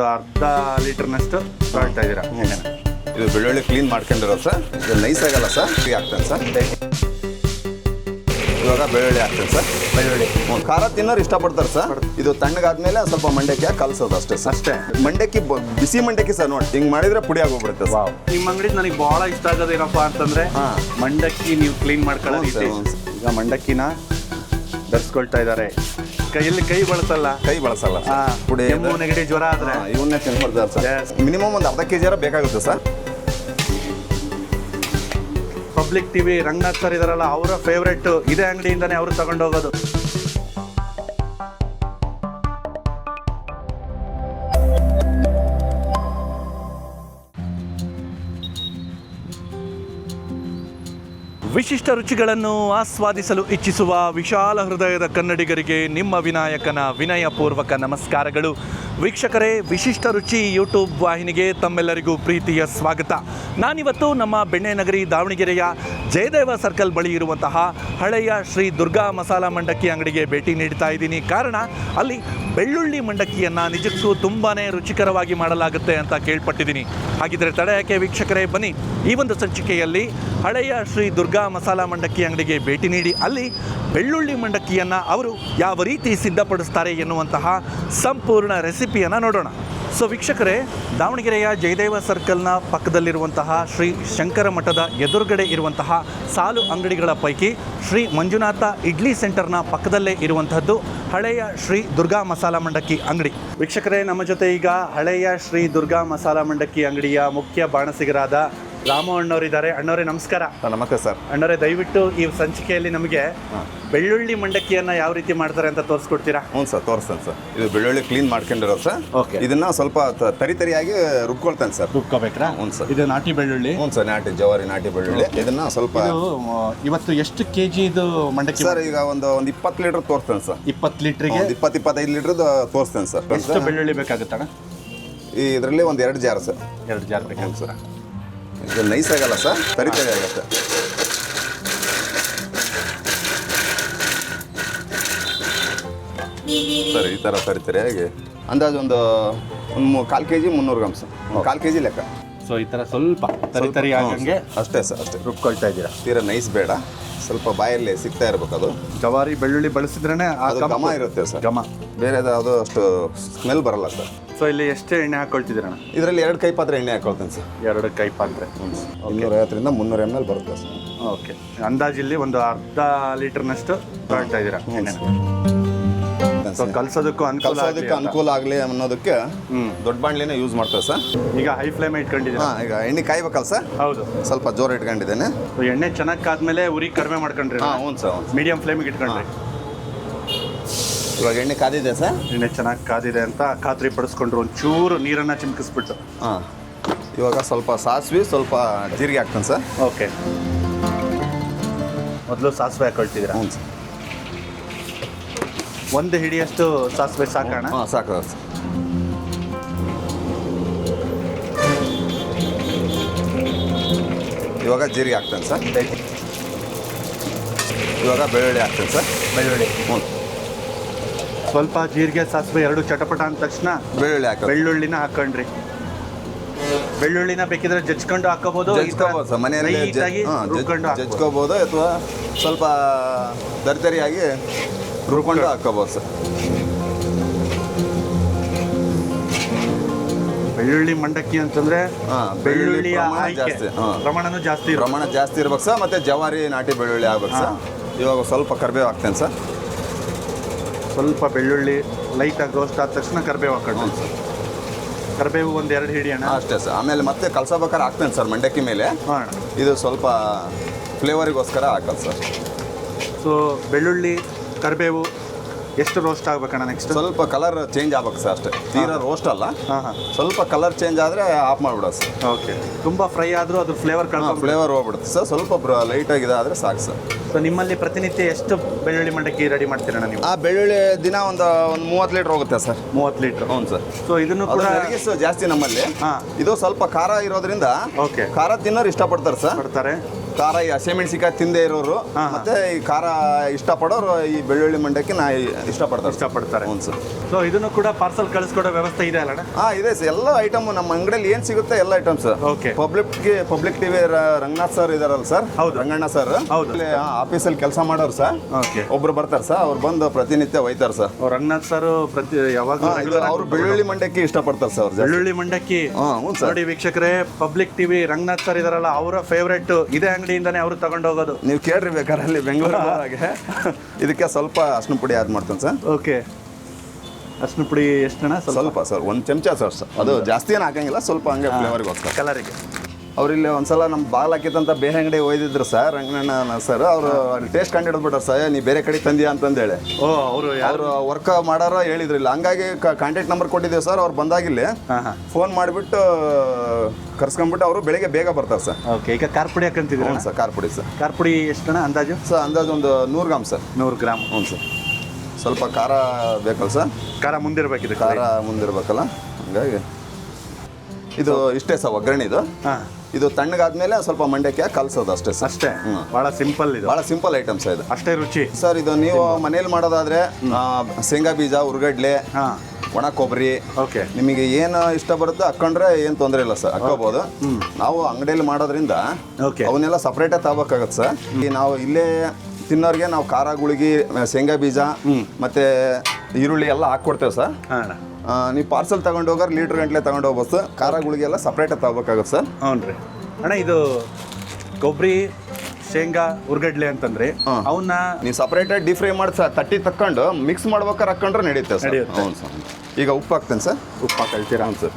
ಒಂದು ಅರ್ಧ ಲೀಟರ್ನಷ್ಟು ತೊಗೊಳ್ತಾ ಇದ್ದೀರಾ ಎಣ್ಣೆನ. ಇದು ಬೆಳ್ಳುಳ್ಳಿ ಕ್ಲೀನ್ ಮಾಡ್ಕೊಂಡಿರೋ ಸರ್. ಇದು ನೈಸ್ ಆಗಲ್ಲ ಸರ್, ಫ್ರೀ ಆಗ್ತದೆ ಸರ್. ಇವಾಗ ಬೆಳ್ಳುಳ್ಳಿ ಹಾಕ್ತೇನೆ ಸರ್. ಬೆಳ್ಳುಳ್ಳಿ ಖಾರ ತಿನ್ನೋರು ಇಷ್ಟಪಡ್ತಾರೆ ಸರ್. ಇದು ತಣ್ಣಗಾದ್ಮೇಲೆ ಸ್ವಲ್ಪ ಮಂಡಕ್ಕಿ ಕಲಸೋದು ಅಷ್ಟೇ ಸರ್. ಅಷ್ಟೇ. ಮಂಡಕ್ಕಿ ಬಿಸಿ ಮಂಡಕ್ಕಿ ಸರ್. ನೋಡಿ ಹಿಂಗೆ ಮಾಡಿದ್ರೆ ಪುಡಿ ಆಗೋಗ್ಬಿಡುತ್ತೆ ಸರ್. ನಿಮ್ಮ ಅಂಗಡಿ ನನಗೆ ಬಹಳ ಇಷ್ಟ ಆಗೋದೇನಪ್ಪ ಅಂತಂದ್ರೆ ಮಂಡಕ್ಕಿ ನೀವು ಕ್ಲೀನ್ ಮಾಡ್ಕೊಳ್ಳೋ ರೀತಿ. ಈಗ ಮಂಡಕ್ಕಿನ ಧರಿಸ್ಕೊಳ್ತಾ ಇದ್ದಾರೆ, ಕೈಯಲ್ಲಿ ಕೈ ಬಳಸಲ್ಲ ಪುಡಿ. ಕೆಮ್ಮು ನೆಗಡಿ ಜ್ವರ ಆದ್ರೆ ಇವನ್ನೇ ತಿನ್ಕೊಡ್ತಾರೆ ಸರ್. ಮಿನಿಮಮ್ ಒಂದು ಅರ್ಧ ಕೆಜಿ ಬೇಕಾಗುತ್ತೆ sir. Public TV Ranganath sir ಇದಾರಲ್ಲ, ಅವರ ಫೇವ್ರೆಟ್ ಇದೇ ಅಂಗಡಿಯಿಂದಾನೇ ಅವರು ತಗೊಂಡು ಹೋಗೋದು. ವಿಶಿಷ್ಟ ರುಚಿಗಳನ್ನು ಆಸ್ವಾದಿಸಲು ಇಚ್ಛಿಸುವ ವಿಶಾಲ ಹೃದಯದ ಕನ್ನಡಿಗರಿಗೆ ನಿಮ್ಮ ವಿನಾಯಕನ ವಿನಯಪೂರ್ವಕ ನಮಸ್ಕಾರಗಳು. ವೀಕ್ಷಕರೇ, ವಿಶಿಷ್ಟ ರುಚಿ ಯೂಟ್ಯೂಬ್ ವಾಹಿನಿಗೆ ತಮ್ಮೆಲ್ಲರಿಗೂ ಪ್ರೀತಿಯ ಸ್ವಾಗತ. ನಾನಿವತ್ತು ನಮ್ಮ ಬೆಣ್ಣೆನಗರಿ ದಾವಣಗೆರೆಯ ಜಯದೇವ ಸರ್ಕಲ್ ಬಳಿ ಇರುವಂತಹ ಹಳೆಯ ಶ್ರೀ ದುರ್ಗಾ ಮಸಾಲ ಮಂಡಕ್ಕಿ ಅಂಗಡಿಗೆ ಭೇಟಿ ನೀಡ್ತಾ ಇದ್ದೀನಿ. ಕಾರಣ ಅಲ್ಲಿ ಬೆಳ್ಳುಳ್ಳಿ ಮಂಡಕ್ಕಿಯನ್ನು ನಿಜಕ್ಕೂ ತುಂಬಾ ರುಚಿಕರವಾಗಿ ಮಾಡಲಾಗುತ್ತೆ ಅಂತ ಕೇಳ್ಪಟ್ಟಿದ್ದೀನಿ. ಹಾಗಿದ್ರೆ ತಡ ಯಾಕೆ ವೀಕ್ಷಕರೇ, ಬನ್ನಿ ಈ ಒಂದು ಸಂಚಿಕೆಯಲ್ಲಿ ಹಳೆಯ ಶ್ರೀ ದುರ್ಗಾ ಮಸಾಲ ಮಂಡಕ್ಕಿ ಅಂಗಡಿಗೆ ಭೇಟಿ ನೀಡಿ ಅಲ್ಲಿ ಬೆಳ್ಳುಳ್ಳಿ ಮಂಡಕ್ಕಿಯನ್ನು ಅವರು ಯಾವ ರೀತಿ ಸಿದ್ಧಪಡಿಸ್ತಾರೆ ಎನ್ನುವಂತಹ ಸಂಪೂರ್ಣ ರೆಸಿಪಿಯನ್ನು ನೋಡೋಣ. ಸೊ ವೀಕ್ಷಕರೇ, ದಾವಣಗೆರೆಯ ಜಯದೇವ ಸರ್ಕಲ್ನ ಪಕ್ಕದಲ್ಲಿರುವಂತಹ ಶ್ರೀ ಶಂಕರ ಮಠದ ಎದುರುಗಡೆ ಇರುವಂತಹ ಸಾಲು ಅಂಗಡಿಗಳ ಪೈಕಿ ಶ್ರೀ ಮಂಜುನಾಥ ಇಡ್ಲಿ ಸೆಂಟರ್ನ ಪಕ್ಕದಲ್ಲೇ ಇರುವಂತಹದ್ದು ಹಳೆಯ ಶ್ರೀ ದುರ್ಗಾ ಮಸಾಲ ಮಂಡಕ್ಕಿ ಅಂಗಡಿ. ವೀಕ್ಷಕರೇ, ನಮ್ಮ ಜೊತೆ ಈಗ ಹಳೆಯ ಶ್ರೀ ದುರ್ಗಾ ಮಸಾಲ ಮಂಡಕ್ಕಿ ಅಂಗಡಿಯ ಮುಖ್ಯ ಬಾಣಸಿಗರಾದ ರಾಮು ಅಣ್ಣವರಿದ್ದಾರೆ. ಅಣ್ಣವರೇ ನಮಸ್ಕಾರ. ನಮಸ್ತೆ ಸರ್. ಅಣ್ಣವರೇ, ದಯವಿಟ್ಟು ಈ ಸಂಚಿಕೆಯಲ್ಲಿ ನಮಗೆ ಬೆಳ್ಳುಳ್ಳಿ ಮಂಡಕ್ಕಿಯನ್ನು ಯಾವ ರೀತಿ ಮಾಡ್ತಾರೆ ಅಂತ ತೋರಿಸ್ಕೊಡ್ತೀರಾ? ಹ್ಞೂ ಸರ್, ತೋರಿಸ್ತೇನೆ ಸರ್. ಇದು ಬೆಳ್ಳುಳ್ಳಿ ಕ್ಲೀನ್ ಮಾಡ್ಕೊಂಡಿರೋ ಸರ್. ಓಕೆ. ಇದನ್ನ ಸ್ವಲ್ಪ ತರಿಯಾಗಿ ರುಬ್ಕೊಳ್ತೇನೆ ಸರ್. ರುಬ್ಕೋಬೇಕ್ರಾ? ಹ್ಞೂ ಸರ್. ಇದು ನಾಟಿ ಬೆಳ್ಳುಳ್ಳಿ? ಹ್ಞೂ ಸರ್, ಜವಾರಿ ನಾಟಿ ಬೆಳ್ಳುಳ್ಳಿ. ಇದನ್ನ ಸ್ವಲ್ಪ ಇವತ್ತು ಎಷ್ಟು ಕೆಜಿ ಇದು ಮಂಡಕ್ಕಿ ಸರ್? ಈಗ ಒಂದು 20 ಲೀಟರ್ ತೋರಿಸ್ತೇನೆ ಸರ್. 20 ಲೀಟ್ರಿಗೆ 20-25 ಲೀಟರ್ ತೋರಿಸ್ತೇನೆ ಸರ್. ಎಷ್ಟು ಬೆಳ್ಳುಳ್ಳಿ ಬೇಕಾಗುತ್ತಣ್ಣ? ಇದರಲ್ಲಿ ಒಂದು 2 ಜಾರ್ ಸರ್. 2 ಜಾರ್ ಬೇಕಾಗುತ್ತೆ ಸರ್. ಇದು ನೈಸ್ ಆಗಲ್ಲ ಸರ್, ತರಿ ಆಗುತ್ತೆ. ಸರ್ ಈ ಥರ ತರಿಯಾಗಿ ಅಂದಾಜು ಒಂದು 1/4 ಕೆಜಿ 300 ಗ್ರಾಮ್ ಸರ್. 1/4 ಕೆಜಿ ಲೆಕ್ಕ. ಸೊ ಈ ಥರ ಸ್ವಲ್ಪ ತರಿ ಆಗಂಗೆ ಅಷ್ಟೇ ಸರ್, ಅಷ್ಟೇ ರುಬ್ಕೊಳ್ತಾ ಇದ್ದೀರಾ. ತೀರಾ ನೈಸ್ ಬೇಡ, ಸ್ವಲ್ಪ ಬಾಯಲ್ಲಿ ಸಿಗ್ತಾ ಇರ್ಬೇಕು. ಅದು ಜವಾರಿ ಬೆಳ್ಳುಳ್ಳಿ ಬಳಸಿದ್ರೇ ಅದು ಘಮ ಇರುತ್ತೆ ಸರ್. ಘಮ ಬೇರೆ ಅದು ಅಷ್ಟು ಸ್ಮೆಲ್ ಬರಲ್ಲ ಸರ್. ಸೊ ಇಲ್ಲಿ ಎಷ್ಟು ಎಣ್ಣೆ ಹಾಕೊಳ್ತಿದ್ದೀರಣ್ಣ? ಇದರಲ್ಲಿ 2 ಕೈ ಪಾತ್ರೆ ಎಣ್ಣೆ ಹಾಕೊಳ್ತೇನೆ ಸರ್. 2 ಕೈ ಪಾತ್ರೆ. 250ರಿಂದ 300 ml ಬರುತ್ತೆ ಸರ್. ಓಕೆ. ಅಂದಾಜಿಲ್ಲಿ ಒಂದು ಅರ್ಧ ಲೀಟರ್ನಷ್ಟು ತಗೊಳ್ತಾ ಇದ್ದೀರಾ ಎಣ್ಣೆ. ಸೊ ಕಲ್ಸೋದಕ್ಕೂ ಅನುಕೂಲ ಆಗಲಿ ಅನ್ನೋದಕ್ಕೆ ದೊಡ್ಡ ಬಾಣಲಿನೇ ಯೂಸ್ ಮಾಡ್ತೇವೆ ಸರ್. ಈಗ ಹೈ ಫ್ಲೇಮ್ ಇಟ್ಕೊಂಡಿದ್ದೀರಾ? ಈಗ ಎಣ್ಣೆ ಕಾಯ್ಬೇಕಲ್ಲ ಸರ್. ಹೌದು. ಸ್ವಲ್ಪ ಜೋರು ಇಟ್ಕೊಂಡಿದ್ದೇನೆ. ಎಣ್ಣೆ ಚೆನ್ನಾಗಿ ಕಾದ್ಮೇಲೆ ಉರಿ ಕಡಿಮೆ ಮಾಡ್ಕೊಂಡ್ರಿ? ಹ್ಞೂ ಸರ್. ಮೀಡಿಯಂ ಫ್ಲೇಮಿಗೆ ಇಟ್ಕೊಂಡ್ರಿ? ಇವಾಗ ಎಣ್ಣೆ ಕಾದಿದೆ ಸರ್. ಎಣ್ಣೆ ಚೆನ್ನಾಗಿ ಕಾದಿದೆ ಅಂತ ಖಾತ್ರಿ ಪಡಿಸ್ಕೊಂಡ್ರು. ಒಂಚೂರು ನೀರನ್ನು ಚಿಮ್ಕಿಸ್ಬಿಟ್ಟು ಇವಾಗ ಸ್ವಲ್ಪ ಸಾಸಿವೆ, ಸ್ವಲ್ಪ ಜೀರಿಗೆ ಹಾಕ್ತೇನೆ ಸರ್. ಓಕೆ. ಮೊದಲು ಸಾಸಿವೆ ಹಾಕೊಳ್ತಿದ್ದೀರಾ? ಹ್ಞೂ ಸರ್. 1 ಹಿಡಿಯಷ್ಟು ಸಾಸಿವೆ ಸಾಕೋಣ? ಹಾಂ, ಸಾಕು ಸರ್. ಇವಾಗ ಜೀರಿಗೆ ಹಾಕ್ತೇನೆ ಸರ್. ಇವಾಗ ಬೆಳ್ಳುಳ್ಳಿ ಹಾಕ್ತೇನೆ ಸರ್. ಬೆಳ್ಳುಳ್ಳಿ. ಹ್ಞೂ. ಸ್ವಲ್ಪ ಜೀರಿಗೆ ಸಾಸಿವೆ 2 ಚಟಪಟ ಅಂದ ತಕ್ಷಣ ಬೆಳ್ಳುಳ್ಳಿನ ಹಾಕೊಂಡ್ರಿ. ಬೆಳ್ಳುಳ್ಳಿನ ಬೇಕಿದ್ರೆ ಜಜ್ಕೊಂಡು ಹಾಕೋಬಹುದು ಸರ್. ಮನೆಯಲ್ಲಿ ಜಜ್ಕೋಬಹುದು ಅಥವಾ ಸ್ವಲ್ಪ ತರಿಯಾಗಿ ರುಬ್ಕೊಂಡು ಹಾಕೋಬಹುದು ಸರ್. ಬೆಳ್ಳುಳ್ಳಿ ಮಂಡಕ್ಕಿ ಅಂತಂದ್ರೆ ಬೆಳ್ಳುಳ್ಳಿಯ ಪ್ರಮಾಣ ಜಾಸ್ತಿ ಇರ್ಬೇಕು ಸರ್. ಮತ್ತೆ ಜವಾರಿ ನಾಟಿ ಬೆಳ್ಳುಳ್ಳಿ ಆಗ್ಬೇಕು ಸರ್. ಇವಾಗ ಸ್ವಲ್ಪ ಕರಿಬೇವು ಹಾಕ್ತೇನೆ ಸರ್. ಸ್ವಲ್ಪ ಬೆಳ್ಳುಳ್ಳಿ ಲೈಟಾಗಿ ರೋಸ್ಟ್ ಆದ ತಕ್ಷಣ ಕರಿಬೇವು ಹಾಕೊಂಡು ಸರ್. ಕರಿಬೇವು 1-2 ಹಿಡಿಯೋಣ ಅಷ್ಟೇ ಸರ್. ಆಮೇಲೆ ಮತ್ತೆ ಕಲ್ಸಬೇಕಾದ್ರೆ ಹಾಕ್ತೇನೆ ಸರ್ ಮಂಡಕ್ಕಿ ಮೇಲೆ. ಇದು ಸ್ವಲ್ಪ ಫ್ಲೇವರಿಗೋಸ್ಕರ ಹಾಕೋದು ಸರ್. ಸೊ ಬೆಳ್ಳುಳ್ಳಿ ಕರಿಬೇವು ಎಷ್ಟು ರೋಸ್ಟ್ ಆಗ್ಬೇಕಣ್ಣ? ನೆಕ್ಸ್ಟ್ ಸ್ವಲ್ಪ ಕಲರ್ ಚೇಂಜ್ ಆಗ್ಬೇಕು ಸರ್, ಅಷ್ಟೇ. ತೀರಾ ರೋಸ್ಟ್ ಅಲ್ಲ, ಸ್ವಲ್ಪ ಕಲರ್ ಚೇಂಜ್ ಆದರೆ ಆಫ್ ಮಾಡಿಬಿಡೋದು ಸರ್. ಓಕೆ. ತುಂಬ ಫ್ರೈ ಆದರೂ ಅದ್ರ ಫ್ಲೇವರ್ ಫ್ಲೇವರ್ ಹೋಗ್ಬಿಡುತ್ತೆ ಸರ್. ಸ್ವಲ್ಪ ಲೈಟಾಗಿ ಇದಾದರೆ ಸಾಕು ಸರ್. ಸೊ ನಿಮ್ಮಲ್ಲಿ ಪ್ರತಿನಿತ್ಯ ಎಷ್ಟು ಬೆಳ್ಳುಳ್ಳಿ ಮಂಡಕ್ಕಿ ರೆಡಿ ಮಾಡ್ತೀರಣ್ಣ ನೀವು? ಆ ಬೆಳ್ಳುಳ್ಳಿ ದಿನ ಒಂದು 30 ಲೀಟ್ರ್ ಹೋಗುತ್ತೆ ಸರ್. 30 ಲೀಟ್ರ್? ಹ್ಞೂ ಸರ್. ಸೊ ಇದನ್ನು ಕೂಡ ಜಾಸ್ತಿ ನಮ್ಮಲ್ಲಿ. ಇದು ಸ್ವಲ್ಪ ಖಾರ ಇರೋದ್ರಿಂದ ಓಕೆ, ಖಾರ ತಿನ್ನೋರು ಇಷ್ಟಪಡ್ತಾರೆ ಸರ್. ಪಡ್ತಾರೆ. ಖಾರ ಈ ಹಸಿಮೆಣಸಿಕಾಯಿ ತಿಂದೇ ಇರೋರು ಮತ್ತೆ ಈ ಖಾರ ಇಷ್ಟಪಡೋರು ಈ ಬೆಳ್ಳುಳ್ಳಿ ಮಂಡಕ್ಕಿ ಇಷ್ಟಪಡ್ತಾರೆ. ಹ್ಞೂ ಸರ್. ಸೊ ಇದನ್ನು ಕೂಡ ಪಾರ್ಸಲ್ ಕಳಿಸ್ಕೊಡೋ ವ್ಯವಸ್ಥೆ ಇದೆ ಅಲ್ಲ? ಇದೆ ಸರ್, ಎಲ್ಲ ಐಟಮ್ ನಮ್ಮ ಅಂಗಡಿಯಲ್ಲಿ ಏನು ಸಿಗುತ್ತೆ ಎಲ್ಲ items. Okay. Public TV Ranganath sir ಇದಾರಲ್ಲ ಸರ್, ಹೌದು, ರಂಗಣ್ಣ ಸರ್, ಆಫೀಸಲ್ಲಿ ಕೆಲಸ ಮಾಡೋರು ಸರ್. ಓಕೆ. ಒಬ್ರು ಬರ್ತಾರೆ ಸರ್, ಅವ್ರು ಬಂದು ಪ್ರತಿನಿತ್ಯ ಒಯ್ತಾರೆ ಸರ್. ರಂಗನಾಥ್ ಸರ್ ಯಾವಾಗ ಅವ್ರು ಬೆಳ್ಳುಳ್ಳಿ ಮಂಡಕ್ಕಿ ಇಷ್ಟಪಡ್ತಾರೆ ಸರ್. ಬೆಳ್ಳುಳ್ಳಿ ಮಂಡಕ್ಕಿ ನೋಡಿ ವೀಕ್ಷಕರೇ, ಪಬ್ಲಿಕ್ ಟಿವಿ ರಂಗನಾಥ್ ಸರ್ ಇದಾರಲ್ಲ, ಅವರ ಫೇವ್ರೇಟ್ ಇದೇ ಅಂಗಡಿಯಿಂದಾನೇ ಅವರು ತಗೊಂಡೋಗೋದು. ನೀವು ಕೇಳ್ರಿ ಬೇಕಾದ್ರೆ ಅಲ್ಲಿ ಬೆಂಗಳೂರು ಇದಕ್ಕೆ ಸ್ವಲ್ಪ ಅರ್ಶಿನ ಪುಡಿ ಆಡ್ ಮಾಡ್ತೇನೆ ಸರ್. ಓಕೆ. ಅರ್ಶಿನ ಪುಡಿ ಎಷ್ಟಣ್ಣ? ಸ್ವಲ್ಪ ಸರ್, 1 ಚಮಚ ಸರ್. ಅದು ಜಾಸ್ತಿ ಏನು ಹಾಕಂಗಿಲ್ಲ, ಸ್ವಲ್ಪ ಹಂಗೆ ಫ್ಲೇವರ್ಗೋಸ್ಕರ, ಕಲರಿಗೆ. ಅವ್ರಿಲ್ಲಿ ಒಂದ್ಸಲ ನಮ್ಮ ಬಾಲ್ ಹಾಕಿತ್ತಂತ ಬೇರೆ ಅಂಗಡಿ ಒಯ್ದಿದ್ರು ಸರ್, ರಂಗಣ್ಣ ಸರ್. ಅವರು ಟೇಸ್ಟ್ ಕಂಡು ಹಿಡಿದ್ಬಿಟ್ರು ಸರ್, ನೀ ಬೇರೆ ಕಡೆ ತಂದಿಯಾ ಅಂತಂದೇಳಿ. ಅವರು ವರ್ಕ್ ಮಾಡಾರ ಹೇಳಿದ್ರು ಇಲ್ಲ, ಹಂಗಾಗಿ ಕಾಂಟ್ಯಾಕ್ಟ್ ನಂಬರ್ ಕೊಟ್ಟಿದ್ದೇವೆ ಸರ್. ಅವ್ರು ಬಂದಾಗಿಲ್ಲಿ ಫೋನ್ ಮಾಡಿಬಿಟ್ಟು ಕರ್ಸ್ಕೊಂಡ್ಬಿಟ್ಟು ಅವರು ಬೆಳಿಗ್ಗೆ ಬೇಗ ಬರ್ತಾರೆ ಸರ್. ಓಕೆ. ಈಗ ಖಾರ ಪುಡಿ ಹಾಕಂತಿದ್ರು ಸರ್? ಖಾರ ಪುಡಿ ಸರ್. ಖಾರ ಪುಡಿ ಎಷ್ಟಣ್ಣ ಅಂದಾಜು? ಸರ್ ಅಂದಾಜು ಒಂದು 100 ಗ್ರಾಮ್ ಸರ್. 100 ಗ್ರಾಮ್. ಹ್ಞೂ ಸರ್. ಸ್ವಲ್ಪ ಖಾರ ಬೇಕಲ್ಲ ಸರ್? ಖಾರ ಮುಂದಿರ್ಬೇಕಿದೆ. ಖಾರ ಮುಂದಿರ್ಬೇಕಲ್ಲ, ಹಂಗಾಗಿ ಇದು ಇಷ್ಟೇ ಸರ್ ಒಗ್ಗರಣೆ. ಇದು ತಣ್ಣಗಾದ್ಮೇಲೆ ಸ್ವಲ್ಪ ಮಂಡಕ್ಕಿ ಕಲ್ಸೋದು ಅಷ್ಟೇ ಸರ್. ಅಷ್ಟೇ. ಭಾಳ ಸಿಂಪಲ್, ಇದು ಭಾಳ ಸಿಂಪಲ್ ಐಟಮ್ಸ್ ಇದು. ಅಷ್ಟೇ ರುಚಿ ಸರ್. ಇದು ನೀವು ಮನೇಲಿ ಮಾಡೋದಾದ್ರೆ ಶೇಂಗಾ ಬೀಜ, ಉರ್ಗಡ್ಲೆ, ಒಣ ಕೊಬ್ಬರಿ, ಓಕೆ, ನಿಮಗೆ ಏನು ಇಷ್ಟ ಬರುತ್ತೋ ಹಾಕೊಂಡ್ರೆ ಏನು ತೊಂದರೆ ಇಲ್ಲ ಸರ್, ಹಾಕೋಬಹುದು. ನಾವು ಅಂಗಡಿಯಲ್ಲಿ ಮಾಡೋದ್ರಿಂದ ಅವನ್ನೆಲ್ಲ ಸಪ್ರೇಟಾಗಿ ತಗೋಬೇಕಾಗತ್ತೆ ಸರ್. ನಾವು ಇಲ್ಲೇ ತಿನ್ನೋರಿಗೆ ನಾವು ಖಾರ, ಗುಳಿಗಿ, ಶೇಂಗಾ ಬೀಜ ಮತ್ತೆ ಈರುಳ್ಳಿ ಎಲ್ಲ ಹಾಕ್ಕೊಡ್ತೇವೆ ಸರ್. ನೀವು ಪಾರ್ಸಲ್ ತಗೊಂಡು ಹೋಗೋರು ಲೀಟ್ರ್ ಗಂಟ್ಲೆ ತಗೊಂಡು ಹೋಗ್ಬೋದು ಸರ್. ಖಾರ, ಗುಳಿಗೆ ಎಲ್ಲ ಸಪ್ರೇಟಾಗಿ ತಗೋಬೇಕಾಗುತ್ತೆ ಸರ್. ಹ್ಞೂ ರೀ ಅಣ್ಣ. ಇದು ಕೊಬ್ಬರಿ, ಶೇಂಗಾ, ಉರ್ಗಡ್ಲೆ ಅಂತಂದ್ರೆ ಅವನ್ನ ನೀವು ಸಪ್ರೇಟಾಗಿ ಡೀಪ್ ಫ್ರೈ ಮಾಡಿ ಸರ್, ತಟ್ಟಿ ತಕ್ಕೊಂಡು ಮಿಕ್ಸ್ ಮಾಡ್ಬೇಕಾರೆ ಹಾಕೊಂಡ್ರೆ ನಡೆಯುತ್ತೆ ಸರ್. ಹ್ಞೂ ಸರ್. ಈಗ ಉಪ್ಪು ಹಾಕ್ತೇನೆ ಸರ್. ಉಪ್ಪು ಹಾಕಳ್ತೀರಾ? ಹ್ಞೂ ಸರ್.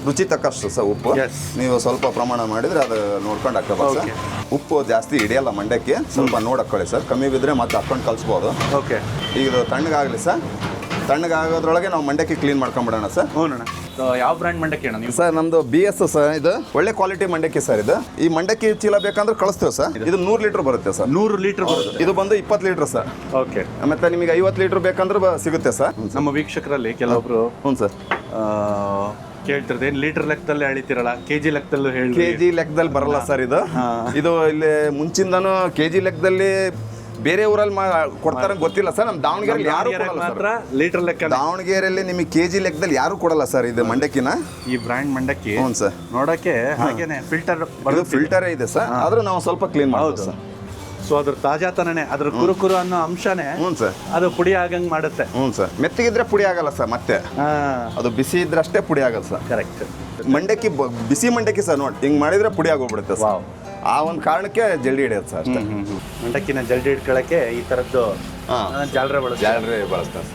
ರುಚಿ ತಕ್ಕಷ್ಟು ಸರ್ ಉಪ್ಪು. ನೀವು ಸ್ವಲ್ಪ ಪ್ರಮಾಣ ಮಾಡಿದ್ರೆ ಅದು ನೋಡ್ಕೊಂಡು ಹಾಕೋಬೋದು ಸರ್. ಉಪ್ಪು ಜಾಸ್ತಿ ಹಿಡಿಯಲ್ಲ ಮಂಡಕ್ಕಿ, ಸ್ವಲ್ಪ ನೋಡಿ ಹಾಕೊಳ್ಳಿ ಸರ್. ಕಮ್ಮಿ ಬಿದ್ದರೆ ಮತ್ತೆ ಹಾಕೊಂಡು ಕಲಿಸ್ಬೋದು. ಓಕೆ. ಈಗ ಇದು ತಣ್ಣಗಾಗಲಿ ಸರ್. ತಣ್ಣಗಾಗೋದ್ರೊಳಗೆ ನಾವು ಮಂಡಕ್ಕಿ ಕ್ಲೀನ್ ಮಾಡ್ಕೊಂಬಿಡೋಣ ಸರ್. ಹ್ಞೂ ಅಣ್ಣ. ಯಾವ ಬ್ರ್ಯಾಂಡ್ ಮಂಡಕ್ಕಿ ಅಣ್ಣ ನೀವು? ಸರ್ ನಮ್ಮದು BS ಸರ್. ಇದು ಒಳ್ಳೆ ಕ್ವಾಲಿಟಿ ಮಂಡಕ್ಕಿ ಸರ್. ಇದು ಈ ಮಂಡಕ್ಕಿ ಚೀಲ ಬೇಕಂದ್ರೆ ಕಳಿಸ್ತೇವೆ ಸರ್. ಇದು 100 ಲೀಟ್ರ್ ಬರುತ್ತೆ ಸರ್. 100 ಲೀಟ್ರ್ ಬರುತ್ತೆ. ಇದು ಬಂದು 20 ಲೀಟ್ರ್ ಸರ್. ಓಕೆ. ಮತ್ತೆ ನಿಮಗೆ 50 ಲೀಟ್ರ್ ಬೇಕಂದ್ರೆ ಸಿಗುತ್ತೆ ಸರ್. ನಮ್ಮ ವೀಕ್ಷಕರಲ್ಲಿ ಕೆಲವೊಬ್ರು ಹ್ಞೂ ಸರ್ ಕೇಳ್ತಿರ್ದೆ, ಲೀಟರ್ ಲೆಕ್ಕದಲ್ಲಿ ಹೇಳ್ತಿರಲ್ಲ, ಕೆಜಿ ಲೆಕ್ಕದಲ್ಲೂ ಹೇಳಿ. ಕೆಜಿ ಲೆಕ್ಕದಲ್ಲಿ ಬರಲ್ಲ ಸರ್. ಇದು ಇಲ್ಲಿ ಮುಂಚಿಂದನೂ ಕೆಜಿ ಲೆಕ್ಕದಲ್ಲಿ ಬೇರೆ ಊರಲ್ಲಿ ಕೊಡ್ತಾರೆ ಗೊತ್ತಿಲ್ಲ ಸರ್. ನಮ್ಮ ದಾವಣಗೆರೆಯಲ್ಲಿ ಯಾರು ಕೊಡಲ್ಲ ಲೀಟರ್ ಲೆಕ್ಕ. ದಾವಣಗೆರೆಯಲ್ಲಿ ನಿಮಗೆ ಕೆಜಿ ಲೆಕ್ಕದಲ್ಲಿ ಯಾರು ಕೊಡಲ್ಲ ಸರ್ ಇದು ಮಂಡಕ್ಕಿನ. ಈ ಬ್ರ್ಯಾಂಡ್ ಮಂಡಕ್ಕಿ ಹ್ಞೂ ಸರ್. ನೋಡಕ್ಕೆ ಹಾಗೇನೆ ಫಿಲ್ಟರೇ ಇದೆ ಸರ್, ಆದ್ರೂ ನಾವು ಸ್ವಲ್ಪ ಕ್ಲೀನ್ ಮಾಡೋದು ಸರ್. ಸೊ ಅದ್ರ ತಾಜಾತನೇ, ಅದ್ರ ಕುರುಕುರು ಅನ್ನೋ ಅಂಶನೇ ಹ್ಞೂ ಸರ್ ಅದು ಪುಡಿ ಆಗಂಗ್ ಮಾಡುತ್ತೆ. ಹ್ಞೂ ಸರ್. ಮೆತ್ತಗಿದ್ರೆ ಪುಡಿ ಆಗಲ್ಲ ಸರ್. ಮತ್ತೆ ಅದು ಬಿಸಿ ಇದ್ರೆ ಅಷ್ಟೇ ಪುಡಿ ಆಗಲ್ಲ ಸರ್. ಕರೆಕ್ಟ್. ಮಂಡಕ್ಕಿ ಬಿಸಿ ಮಂಡಕ್ಕಿ ಸರ್. ನೋಡಿ ಹಿಂಗೆ ಮಾಡಿದ್ರೆ ಪುಡಿ ಆಗೋಗ್ಬಿಡುತ್ತೆ ಸರ್. ಆ ಒಂದು ಕಾರಣಕ್ಕೆ ಜಲ್ದಿ ಹಿಡಿಯೋದು ಸರ್ ಅಷ್ಟೇ. ಮಂಡಕ್ಕಿನ ಜಲ್ದಿ ಹಿಡ್ಕೊಳ್ಳೋಕ್ಕೆ ಈ ಥರದ್ದು ಜಾಲರೆ ಬಳಸ್ತಾರೆ.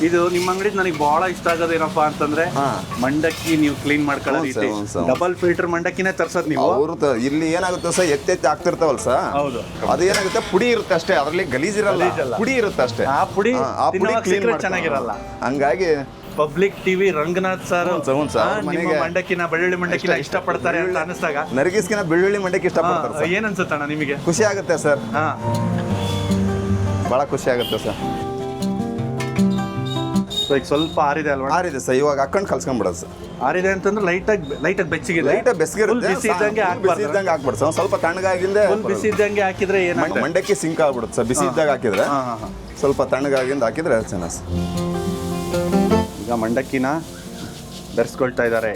ಇದು ನಿಮ್ಮ ಅಂಗಡಿ ನನಗೆ ಬಹಳ ಇಷ್ಟ ಆಗೋದು ಏನಪ್ಪ ಅಂತಂದ್ರೆ, ಮಂಡಕ್ಕಿ ನೀವು ಕ್ಲೀನ್ ಮಾಡ್ಕೊಳ್ಳೋದು, ಡಬಲ್ ಫಿಲ್ಟರ್ ಮಂಡಕ್ಕಿನೇ ತರ್ಸೋದು ನೀವು. ಅವರು ಇಲ್ಲಿ ಏನಾಗುತ್ತೆ ಸರ್, ಎತ್ತೆತ್ತಿ ಆಗ್ತಿರ್ತಾವಲ್ಲ ಸರ್. ಹೌದು. ಅದು ಏನಾಗುತ್ತೆ, ಪುಡಿ ಇರುತ್ತೆ ಅಷ್ಟೇ, ಅದರಲ್ಲಿ ಗಲೀಜಿರಲ್ಲ, ಪುಡಿ ಇರುತ್ತೆ ಅಷ್ಟೇ. ಆ ಪುಡಿ ಕ್ಲೀನ್ ಚೆನ್ನಾಗಿರಲ್ಲ. ಹಂಗಾಗಿ ಪಬ್ಲಿಕ್ ಟಿವಿ ರಂಗನಾಥ್ ಸರ್ ಮಂಡಕ್ಕಿನ, ಬೆಳ್ಳುಳ್ಳಿ ಮಂಡಕ್ಕಿನ ಇಷ್ಟಪಡ್ತಾರೆ ಅಂತ ಅನಿಸ್ದಾಗ, ನರಗಿಸ್ಕಿನ ಬೆಳ್ಳುಳ್ಳಿ ಮಂಡಕ್ಕಿ ಇಷ್ಟಪಡ್ತಾರೆ. ಏನ್ ಅನ್ಸುತ್ತಣ್ಣ ನಿಮಗೆ? ಖುಷಿ ಆಗುತ್ತೆ ಸರ್. ಬಹಳ ಖುಷಿ ಆಗುತ್ತೆ ಸರ್. ಈಗ ಸ್ವಲ್ಪ ಆರಿದೆ ಅಲ್ವಾ? ಆರಿದೆ ಸರ್. ಇವಾಗ ಹಾಕೊಂಡು ಕಲ್ಸ್ಕೊಂಡ್ಬಿಡೋದು ಸರ್. ಆರಿದೆ ಅಂತಂದ್ರೆ ಲೈಟಾಗಿ ಬೆಚ್ಚಗಿದೆ. ಲೈಟಾಗಿ ಬೆಚ್ಚಗಿರುತ್ತೆ. ಬಿಸಿ ಇದ್ದಂಗೆ ಹಾಕ್ಬಾರ್ದು ಸರ್. ಸ್ವಲ್ಪ ತಣ್ಣಗಾಗಿಂದ ಬಿಸಿ ಇದ್ದಂಗೆ ಹಾಕಿದ್ರೆ ಏನು ಮಂಡಕ್ಕಿ ಸಿಂಕ್ ಆಗ್ಬಿಡುತ್ತೆ ಸರ್. ಬಿಸಿ ಇದ್ದಾಗ ಹಾಕಿದ್ರೆ, ಸ್ವಲ್ಪ ತಣ್ಣಗಾಗಿಂದ ಹಾಕಿದ್ರೆ ಚೆನ್ನಾಗಿ ಸರ್. ಈಗ ಮಂಡಕ್ಕಿನ ಬೆರೆಸ್ಕೊಳ್ತಾ ಇದ್ದಾರೆ.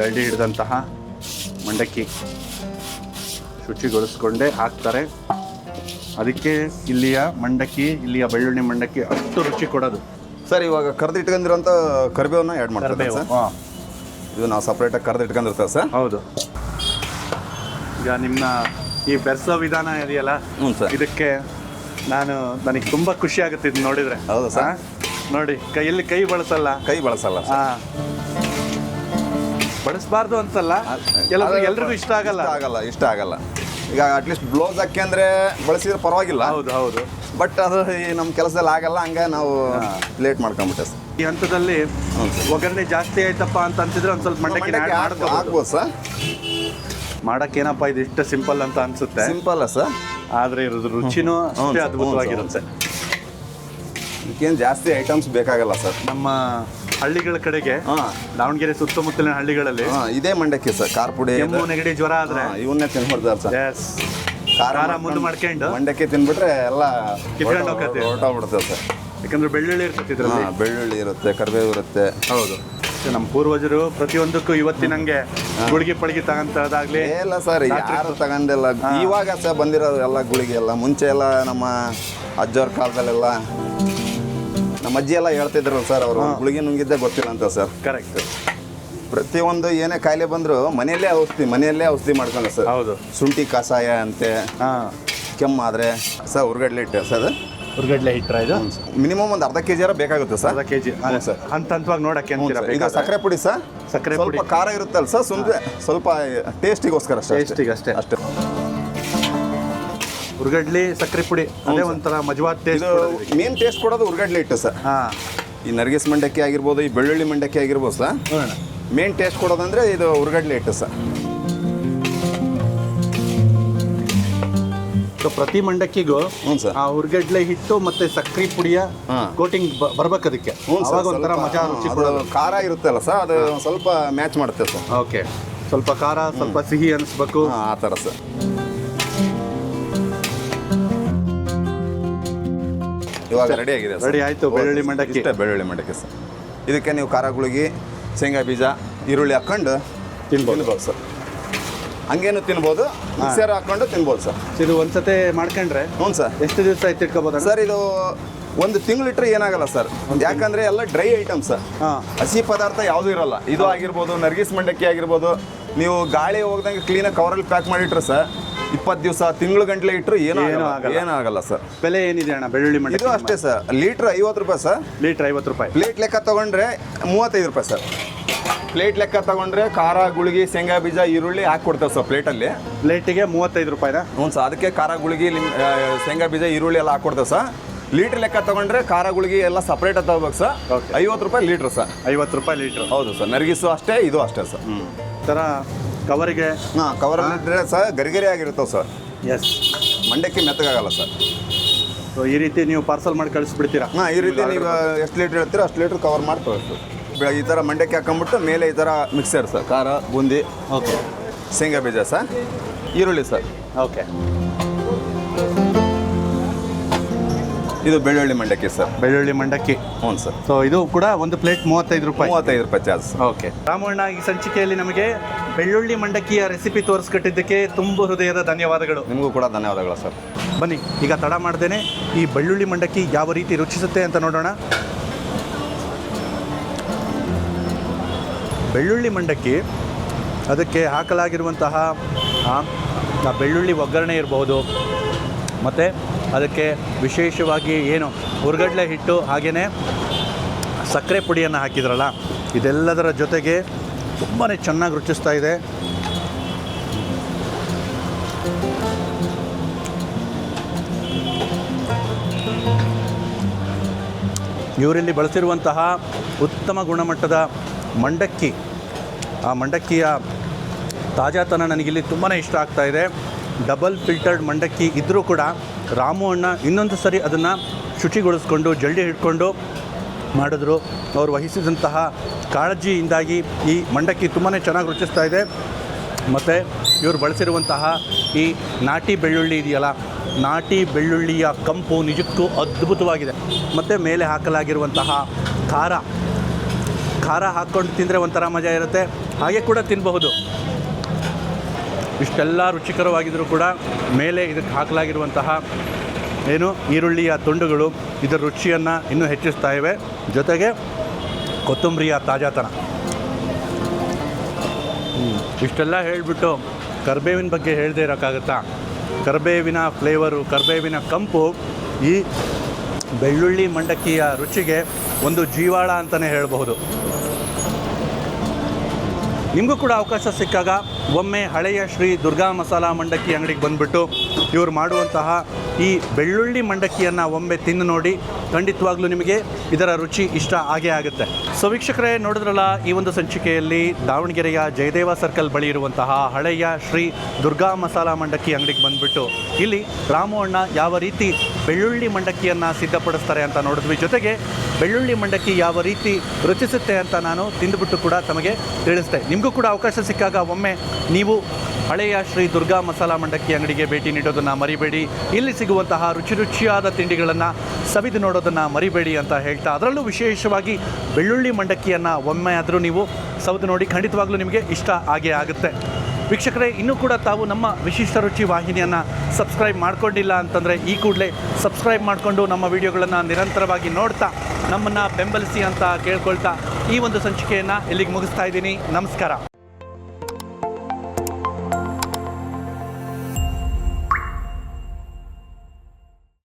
ಜಲ್ದಿ ಹಿಡಿದಂತಹ ಮಂಡಕ್ಕಿ ಶುಚಿಗೊಳಿಸ್ಕೊಂಡೇ ಹಾಕ್ತಾರೆ. ಅದಕ್ಕೆ ಇಲ್ಲಿಯ ಬೆಳ್ಳುಳ್ಳಿ ಮಂಡಕ್ಕಿ ಅಷ್ಟು ರುಚಿ ಕೊಡೋದು ಸರ್. ಇವಾಗ ಕರೆದಿಟ್ಕೊಂಡಿರೋಂಥ ಕರಿಬೇವನ್ನ ಆ್ಯಡ್ ಮಾಡ್ತಾರೆ ಸರ್. ಇದು ನಾವು ಸಪ್ರೇಟಾಗಿ ಕರೆದಿಟ್ಕೊಂಡಿರ್ತೇವೆ ಸರ್. ಹೌದು. ಈಗ ನಿಮ್ಮ ಈ ಬೆರೆಸೋ ವಿಧಾನ ಇದೆಯಲ್ಲ, ಇದಕ್ಕೆ ನನಗೆ ತುಂಬ ಖುಷಿ ಆಗುತ್ತೆ ಇದು ನೋಡಿದರೆ. ಹೌದು ಸರ್. ನೋಡಿ, ಕೈ ಬಳಸಲ್ಲ. ಬಳಸಬಾರ್ದು ಅಂತಲ್ಲ, ಎಲ್ರಿಗೂ ಇಷ್ಟ ಆಗಲ್ಲ. ಈಗ ಅಟ್ಲೀಸ್ಟ್ ಬ್ಲೌಸ್ ಹಾಕಿ ಅಂದರೆ ಬಳಸಿದ್ರೆ ಪರವಾಗಿಲ್ಲ. ಹೌದು. ಬಟ್ ಅದು ನಮ್ಮ ಕೆಲಸದಲ್ಲಿ ಆಗಲ್ಲ, ಹಂಗೆ ನಾವು ಲೇಟ್ ಮಾಡ್ಕೊಂಬಿಟ್ಟೆ ಸರ್. ಈ ಹಂತದಲ್ಲಿ ಒಗ್ಗರಣೆ ಜಾಸ್ತಿ ಆಯ್ತಪ್ಪ ಅಂತ ಅನ್ಸಿದ್ರೆ ಒಂದು ಸ್ವಲ್ಪ ಮಂಡಕ್ಕಿ ಹಾಕ್ಬೋದು ಸರ್. ಮಾಡಕ್ಕೇನಪ್ಪ ಇದು ಇಷ್ಟು ಸಿಂಪಲ್ ಅಂತ ಅನ್ಸುತ್ತೆ. ಸಿಂಪಲ್ ಸರ್, ಆದರೆ ಇರೋದು ರುಚಿನೂ ಅಷ್ಟೇ ಅದ್ಭುತವಾಗಿರುತ್ತೆ. ಇದಕ್ಕೇನು ಜಾಸ್ತಿ ಐಟಮ್ಸ್ ಬೇಕಾಗಲ್ಲ ಸರ್. ನಮ್ಮ ಹಳ್ಳಿಗಳ ಕಡೆಗೆ ಹಾಂ ದಾವಣಗೆರೆ ಸುತ್ತಮುತ್ತಲಿನ ಹಳ್ಳಿಗಳಲ್ಲಿ ಹಾಂ ಇದೇ ಮಂಡಕ್ಕಿ ಸರ್. ಖಾರ ಪುಡಿ ಕೆಮ್ಮು ನೆಗಡಿ ಜ್ವರ ಆದ್ರೆ ಇವನ್ನೇ ತಿನ್ಬಿಡ್ತಾರೆ ಸರ್. ಎಸ್ ಖಾರ ಮುಂದೆ ಮಾಡ್ಕೊಂಡು ಮಂಡಕ್ಕಿ ತಿನ್ಬಿಟ್ರೆ ಎಲ್ಲ ಕಿತ್ಕೊಂಡು ಹೋಗ್ತೈತೆ. ಹೊರಟೋಗ್ಬಿಡ್ತೇವೆ ಸರ್. ಯಾಕಂದ್ರೆ ಬೆಳ್ಳುಳ್ಳಿ ಇರ್ತೈತೆ ಇದರಲ್ಲಿ. ಹಾಂ ಬೆಳ್ಳುಳ್ಳಿ ಇರುತ್ತೆ, ಕರಿಬೇವು ಇರುತ್ತೆ. ಹೌದು. ನಮ್ಮ ಪೂರ್ವಜರು ಪ್ರತಿಯೊಂದಕ್ಕೂ ಇವತ್ತಿನಂಗೆ ಗುಳಿಗೆ ಪಳಿಗೆ ತಗಂತದಾಗ್ಲಿ ಇಲ್ಲ ಸರ್, ಯಾರು ತಗೊಂಡಿಲ್ಲ. ಇವಾಗ ಸಹ ಬಂದಿರೋದು ಎಲ್ಲ ಗುಳಿಗೆ ಎಲ್ಲ. ಮುಂಚೆ ಎಲ್ಲ ನಮ್ಮ ಅಜ್ಜವ್ರ ಕಾಲದಲ್ಲೆಲ್ಲ ನಮ್ಮ ಅಜ್ಜಿ ಎಲ್ಲ ಹೇಳ್ತಿದ್ರು ಸರ್, ಅವರು ಗುಳಿಗೆ ನುಂಗಿದ್ದೇ ಗೊತ್ತಿಲ್ಲ ಅಂತ ಸರ್. ಕರೆಕ್ಟ್. ಪ್ರತಿಯೊಂದು ಏನೇ ಕಾಯಿಲೆ ಬಂದರೂ ಮನೆಯಲ್ಲೇ ಔಷಧಿ ಮಾಡ್ಕೊಂಡು ಸರ್. ಹೌದು. ಶುಂಠಿ ಕಷಾಯ ಅಂತೆ, ಕೆಮ್ಮಾದರೆ ಸರ್ ಉರ್ಗಡ್ಲೆ ಇಟ್ಟೆ ಸರ್. ಉರ್ಗಡ್ಲೆ ಹಿಟ್ರ ಇದು ಮಿನಿಮಮ್ ಒಂದು ಅರ್ಧ ಕೆಜಿ ಬೇಕಾಗುತ್ತೆ ಸರ್. ಅರ್ಧ ಕೆಜಿ ಸರ್. ಹಂತ ಹಂತವಾಗಿ ನೋಡಕ್ಕೆ ಅಂತೀರಾ? ಇದು ಸಕ್ಕರೆ ಪುಡಿ ಸರ್. ಸಕ್ಕರೆ ಪುಡಿ ಸ್ವಲ್ಪ ಖಾರ ಇರುತ್ತಲ್ಲ ಸರ್, ಸ್ವಲ್ಪ ಟೇಸ್ಟಿಗೋಸ್ಕರ ಟೇಸ್ಟಿಗೆ ಅಷ್ಟೇ. ಉರ್ಗಡ್ಲಿ ಸಕ್ಕರೆ ಪುಡಿ ಅದೇ ಒಂಥರ ಮಜವಾದ ಟೇಸ್ಟ್. ಮೇನ್ ಟೇಸ್ಟ್ ಕೊಡೋದು ಉರ್ಗಡ್ಲೆ ಹಿಟ್ಟು ಸರ್. ಈ ನರ್ಗಿಸ್ ಮಂಡಕ್ಕಿ ಆಗಿರ್ಬೋದು, ಈ ಬೆಳ್ಳುಳ್ಳಿ ಮಂಡಕ್ಕಿ ಆಗಿರ್ಬೋದು ಸರ್, ಮೇನ್ ಟೇಸ್ಟ್ ಕೊಡೋದಂದ್ರೆ ಇದು ಉರ್ಗಡ್ಲೆ ಹಿಟ್ಟು ಸರ್. ಪ್ರತಿ ಮಂಡಕ್ಕಿಗೂ ಸರ್ ಆ ಉರ್ಗಡ್ಲೆ ಹಿಟ್ಟು ಮತ್ತೆ ಸಕ್ಕರೆ ಪುಡಿಯ ಕೋಟಿಂಗ್ ಬರ್ಬೇಕು ಅದಕ್ಕೆ. ಅವಾಗ ಒಂಥರ ಮಜಾ ರುಚಿ ಕೊಡೋದು. ಖಾರ ಇರುತ್ತಲ್ಲ ಸರ್, ಅದು ಸ್ವಲ್ಪ ಮ್ಯಾಚ್ ಮಾಡುತ್ತೆ ಸರ್. ಓಕೆ. ಸ್ವಲ್ಪ ಖಾರ ಸ್ವಲ್ಪ ಸಿಹಿ ಅನಿಸ್ಬೇಕು, ಆ ಥರ ಸರ್. ಇವಾಗ ರೆಡಿ ಆಗಿದೆ. ರೆಡಿ ಆಯ್ತು ಬೆಳ್ಳುಳ್ಳಿ ಮಂಡಕ್ಕಿ. ಬೆಳ್ಳುಳ್ಳಿ ಮಂಡಕ್ಕಿ ಸರ್. ಇದಕ್ಕೆ ನೀವು ಖಾರ ಗುಳಿಗೆ, ಶೇಂಗಾ ಬೀಜ, ಈರುಳ್ಳಿ ಹಾಕೊಂಡು ತಿನ್ಬೋದು ಸರ್. ಹಂಗೇನು ತಿನ್ಬೋದು, ಮಿಕ್ಸರ್ ಹಾಕೊಂಡು ತಿನ್ಬೋದು ಸರ್. ಇದು ಒಂದ್ಸತಿ ಮಾಡ್ಕೊಂಡ್ರೆ ಹ್ಞೂ ಸರ್. ಎಷ್ಟು ದಿವಸ ಆಯ್ತು ಇಟ್ಕೋಬೋದು ಸರ್? ಇದು 1 ತಿಂಗಳು ಇಟ್ಟರೆ ಏನಾಗಲ್ಲ ಸರ್, ಯಾಕಂದ್ರೆ ಎಲ್ಲ ಡ್ರೈ ಐಟಮ್ ಸರ್. ಹಸಿ ಪದಾರ್ಥ ಯಾವುದೂ ಇರಲ್ಲ. ಇದು ಆಗಿರ್ಬೋದು, ನರ್ಗಿಸ್ ಮಂಡಕ್ಕಿ ಆಗಿರ್ಬೋದು, ನೀವು ಗಾಳಿ ಹೋಗ್ದಂಗೆ ಕ್ಲೀನಾಗಿ ಕವರಲ್ಲಿ ಪ್ಯಾಕ್ ಮಾಡಿಟ್ರೆ ಸರ್ 20 ದಿವಸ ತಿಂಗಳು ಗಂಟ್ಲೆ ಇಟ್ಟರು ಏನಾಗಲ್ಲ ಸರ್. ಬೆಲೆ ಏನಿದೆ ಅಣ್ಣ ಬೆಳ್ಳುಳ್ಳಿ ಮಂಡಕ್ಕಿ? ಇದು ಅಷ್ಟೇ ಸರ್, ಲೀಟ್ರ್ 50 ರೂಪಾಯಿ ಸರ್. ಲೀಟ್ರ್ 50 ರೂಪಾಯಿ. ಪ್ಲೇಟ್ ಲೆಕ್ಕ ತೊಗೊಂಡ್ರೆ 35 ರೂಪಾಯಿ ಸರ್. ಪ್ಲೇಟ್ ಲೆಕ್ಕ ತಗೊಂಡ್ರೆ ಖಾರ ಗುಳಿಗೆ, ಶೇಂಗಾ ಬೀಜ, ಈರುಳ್ಳಿ ಹಾಕ್ಕೊಡ್ತೇವೆ ಸರ್ ಪ್ಲೇಟಲ್ಲಿ. ಪ್ಲೇಟಿಗೆ 35 ರೂಪಾಯಿನಾ? ಹ್ಞೂ ಸರ್. ಅದಕ್ಕೆ ಖಾರ ಗುಳಿಗೆ, ಶೇಂಗಾ ಬೀಜ, ಈರುಳ್ಳಿ ಎಲ್ಲ ಹಾಕ್ಕೊಡ್ತೇವೆ ಸರ್. ಲೀಟ್ರ್ ಲೆಕ್ಕ ತಗೊಂಡ್ರೆ ಖಾರ ಗುಳಿಗೆ ಎಲ್ಲ ಸಪ್ರೇಟಾಗಿ ತಗೋಬೇಕು ಸರ್. 50 ರೂಪಾಯಿ ಲೀಟ್ರ್ ಸರ್. 50 ರೂಪಾಯಿ ಲೀಟ್ರ್. ಹೌದು ಸರ್. ನರ್ಗಿಸು ಅಷ್ಟೇ, ಇದು ಅಷ್ಟೇ ಸರ್. ಥರ ಕವರಿಗೆ ಕವರಲ್ಲಿಟ್ಟರೆ ಸರ್ ಗರಿಗರಿ ಆಗಿರ್ತವೆ ಸರ್. ಎಸ್. ಮಂಡಕ್ಕಿ ಮೆತ್ತಗಾಗಲ್ಲ ಸರ್. ಸೊ ಈ ರೀತಿ ನೀವು ಪಾರ್ಸಲ್ ಮಾಡಿ ಕಳಿಸ್ಬಿಡ್ತೀರಾ? ಈ ರೀತಿ ನೀವು ಎಷ್ಟು ಲೀಟ್ರ್ ಹೇಳ್ತೀರೋ ಅಷ್ಟು ಲೀಟ್ರ್ ಕವರ್ ಮಾಡಿ ತಗೋಬೇಕು. ಈ ಥರ ಮಂಡಕ್ಕಿ ಹಾಕೊಂಡ್ಬಿಟ್ಟು ಮೇಲೆ ಈ ಥರ ಮಿಕ್ಸರ್ ಸರ್. ಖಾರ, ಬೂಂದಿ, ಓಕೆ, ಶೇಂಗಾ ಬೀಜ ಸರ್, ಈರುಳ್ಳಿ ಸರ್. ಓಕೆ. ಇದು ಬೆಳ್ಳುಳ್ಳಿ ಮಂಡಕ್ಕಿ ಸರ್. ಬೆಳ್ಳುಳ್ಳಿ ಮಂಡಕ್ಕಿ. ಹ್ಞೂ ಸರ್. ಸೊ ಇದು ಕೂಡ ಒಂದು ಪ್ಲೇಟ್ 35 ರೂಪಾಯಿ. 35 ರೂಪಾಯಿ ಚಾರ್ಜ್. ಓಕೆ. ರಾಮಣ್ಣ, ಈ ಸಂಚಿಕೆಯಲ್ಲಿ ನಮಗೆ ಬೆಳ್ಳುಳ್ಳಿ ಮಂಡಕ್ಕಿಯ ರೆಸಿಪಿ ತೋರಿಸ್ಕೊಟ್ಟಿದ್ದಕ್ಕೆ ತುಂಬ ಹೃದಯದ ಧನ್ಯವಾದಗಳು. ನಿಮಗೂ ಕೂಡ ಧನ್ಯವಾದಗಳು ಸರ್. ಬನ್ನಿ ಈಗ ತಡ ಮಾಡ್ದೇನೆ ಈ ಬೆಳ್ಳುಳ್ಳಿ ಮಂಡಕ್ಕಿ ಯಾವ ರೀತಿ ರುಚಿಸುತ್ತೆ ಅಂತ ನೋಡೋಣ. ಬೆಳ್ಳುಳ್ಳಿ ಮಂಡಕ್ಕಿ, ಅದಕ್ಕೆ ಹಾಕಲಾಗಿರುವಂತಹ ಆ ಬೆಳ್ಳುಳ್ಳಿ ಒಗ್ಗರಣೆ ಇರಬಹುದು, ಮತ್ತು ಅದಕ್ಕೆ ವಿಶೇಷವಾಗಿ ಏನು ಉರ್ಗಡ್ಲೆ ಹಿಟ್ಟು ಹಾಗೆಯೇ ಸಕ್ಕರೆ ಪುಡಿಯನ್ನು ಹಾಕಿದ್ರಲ್ಲ, ಇದೆಲ್ಲದರ ಜೊತೆಗೆ ತುಂಬಾ ಚೆನ್ನಾಗಿ ರುಚಿಸ್ತಾ ಇದೆ. ಇವರಲ್ಲಿ ಬಳಸಿರುವಂತಹ ಉತ್ತಮ ಗುಣಮಟ್ಟದ ಮಂಡಕ್ಕಿ, ಆ ಮಂಡಕ್ಕಿಯ ತಾಜಾತನ ನನಗಿಲ್ಲಿ ತುಂಬಾ ಇಷ್ಟ ಆಗ್ತಾ ಇದೆ. ಡಬಲ್ ಫಿಲ್ಟರ್ಡ್ ಮಂಡಕ್ಕಿ ಇದ್ದರೂ ಕೂಡ ರಾಮು ಅಣ್ಣ ಇನ್ನೊಂದು ಸರಿ ಅದನ್ನು ಶುಚಿಗೊಳಿಸ್ಕೊಂಡು ಜಲ್ಡಿ ಹಿಡ್ಕೊಂಡು ಮಾಡಿದ್ರು. ಅವರು ವಹಿಸಿದಂತಹ ಕಾಳಜಿಯಿಂದಾಗಿ ಈ ಮಂಡಕ್ಕಿ ತುಂಬಾ ಚೆನ್ನಾಗಿ ರುಚಿಸ್ತಾ ಇದೆ. ಮತ್ತು ಇವರು ಬಳಸಿರುವಂತಹ ಈ ನಾಟಿ ಬೆಳ್ಳುಳ್ಳಿ ಇದೆಯಲ್ಲ, ನಾಟಿ ಬೆಳ್ಳುಳ್ಳಿಯ ಕಂಪು ನಿಜಕ್ಕೂ ಅದ್ಭುತವಾಗಿದೆ. ಮತ್ತು ಮೇಲೆ ಹಾಕಲಾಗಿರುವಂತಹ ಖಾರ ಹಾಕ್ಕೊಂಡು ತಿಂದರೆ ಒಂಥರ ಮಜಾ ಇರುತ್ತೆ, ಹಾಗೆ ಕೂಡ ತಿನ್ನಬಹುದು. ಇಷ್ಟೆಲ್ಲ ರುಚಿಕರವಾಗಿದ್ದರೂ ಕೂಡ ಮೇಲೆ ಇದಕ್ಕೆ ಹಾಕಲಾಗಿರುವಂತಹ ಏನು ಈರುಳ್ಳಿಯ ತುಂಡುಗಳು ಇದರ ರುಚಿಯನ್ನು ಇನ್ನೂ ಹೆಚ್ಚಿಸ್ತಾ ಇವೆ. ಜೊತೆಗೆ ಕೊತ್ತಂಬರಿಯ ತಾಜಾತನ. ಇಷ್ಟೆಲ್ಲ ಹೇಳಿಬಿಟ್ಟು ಕರಿಬೇವಿನ ಬಗ್ಗೆ ಹೇಳದೇ ಇರೋಕ್ಕಾಗುತ್ತಾ? ಕರಿಬೇವಿನ ಫ್ಲೇವರು, ಕರಿಬೇವಿನ ಕಂಪು ಈ ಬೆಳ್ಳುಳ್ಳಿ ಮಂಡಕ್ಕಿಯ ರುಚಿಗೆ ಒಂದು ಜೀವಾಳ ಅಂತಲೇ ಹೇಳಬಹುದು. ನಿಮಗೂ ಕೂಡ ಅವಕಾಶ ಸಿಕ್ಕಾಗ ಒಮ್ಮೆ ಹಳೆಯ ಶ್ರೀ ದುರ್ಗಾ ಮಸಾಲ ಮಂಡಕ್ಕಿ ಅಂಗಡಿಗೆ ಬಂದುಬಿಟ್ಟು ಇವರು ಮಾಡುವಂತಹ ಈ ಬೆಳ್ಳುಳ್ಳಿ ಮಂಡಕ್ಕಿಯನ್ನು ಒಮ್ಮೆ ತಿಂದು ನೋಡಿ. ಖಂಡಿತವಾಗ್ಲೂ ನಿಮಗೆ ಇದರ ರುಚಿ ಇಷ್ಟ ಆಗೇ ಆಗುತ್ತೆ. ಸೊ ವೀಕ್ಷಕರೇ, ನೋಡಿದ್ರಲ್ಲ, ಈ ಒಂದು ಸಂಚಿಕೆಯಲ್ಲಿ ದಾವಣಗೆರೆಯ ಜಯದೇವ ಸರ್ಕಲ್ ಬಳಿ ಇರುವಂತಹ ಹಳೆಯ ಶ್ರೀ ದುರ್ಗಾ ಮಸಾಲ ಮಂಡಕ್ಕಿ ಅಂಗಡಿಗೆ ಬಂದುಬಿಟ್ಟು ಇಲ್ಲಿ ರಾಮು ಅಣ್ಣ ಯಾವ ರೀತಿ ಬೆಳ್ಳುಳ್ಳಿ ಮಂಡಕ್ಕಿಯನ್ನು ಸಿದ್ಧಪಡಿಸ್ತಾರೆ ಅಂತ ನೋಡಿದ್ವಿ. ಜೊತೆಗೆ ಬೆಳ್ಳುಳ್ಳಿ ಮಂಡಕ್ಕಿ ಯಾವ ರೀತಿ ರುಚಿಸುತ್ತೆ ಅಂತ ನಾನು ತಿಂದುಬಿಟ್ಟು ಕೂಡ ತಮಗೆ ತಿಳಿಸ್ತೆ. ನಿಮಗೂ ಕೂಡ ಅವಕಾಶ ಸಿಕ್ಕಾಗ ಒಮ್ಮೆ ನೀವು ಹಳೆಯ ಶ್ರೀ ದುರ್ಗಾ ಮಸಾಲ ಮಂಡಕ್ಕಿ ಅಂಗಡಿಗೆ ಭೇಟಿ ನೀಡೋದನ್ನು ಮರಿಬೇಡಿ. ಇಲ್ಲಿ ಸಿಗುವಂತಹ ರುಚಿಯಾದ ತಿಂಡಿಗಳನ್ನು ಸವಿದು ನೋಡೋದನ್ನು ಮರಿಬೇಡಿ ಅಂತ ಹೇಳ್ತಾ, ಅದರಲ್ಲೂ ವಿಶೇಷವಾಗಿ ಬೆಳ್ಳುಳ್ಳಿ ಮಂಡಕ್ಕಿಯನ್ನು ಒಮ್ಮೆ ಆದರೂ ನೀವು ಸವಿದು ನೋಡಿ, ಖಂಡಿತವಾಗ್ಲೂ ನಿಮಗೆ ಇಷ್ಟ ಆಗೇ ಆಗುತ್ತೆ. ವೀಕ್ಷಕರೇ, ಇನ್ನೂ ಕೂಡ ತಾವು ನಮ್ಮ ವಿಶಿಷ್ಟ ರುಚಿ ವಾಹಿನಿಯನ್ನು ಸಬ್ಸ್ಕ್ರೈಬ್ ಮಾಡ್ಕೊಂಡಿಲ್ಲ ಅಂತಂದರೆ ಈ ಕೂಡಲೇ ಸಬ್ಸ್ಕ್ರೈಬ್ ಮಾಡಿಕೊಂಡು ನಮ್ಮ ವಿಡಿಯೋಗಳನ್ನು ನಿರಂತರವಾಗಿ ನೋಡ್ತಾ ನಮ್ಮನ್ನು ಬೆಂಬಲಿಸಿ ಅಂತ ಕೇಳ್ಕೊಳ್ತಾ ಈ ಒಂದು ಸಂಚಿಕೆಯನ್ನು ಇಲ್ಲಿಗೆ ಮುಗಿಸ್ತಾ ಇದ್ದೀನಿ. ನಮಸ್ಕಾರ.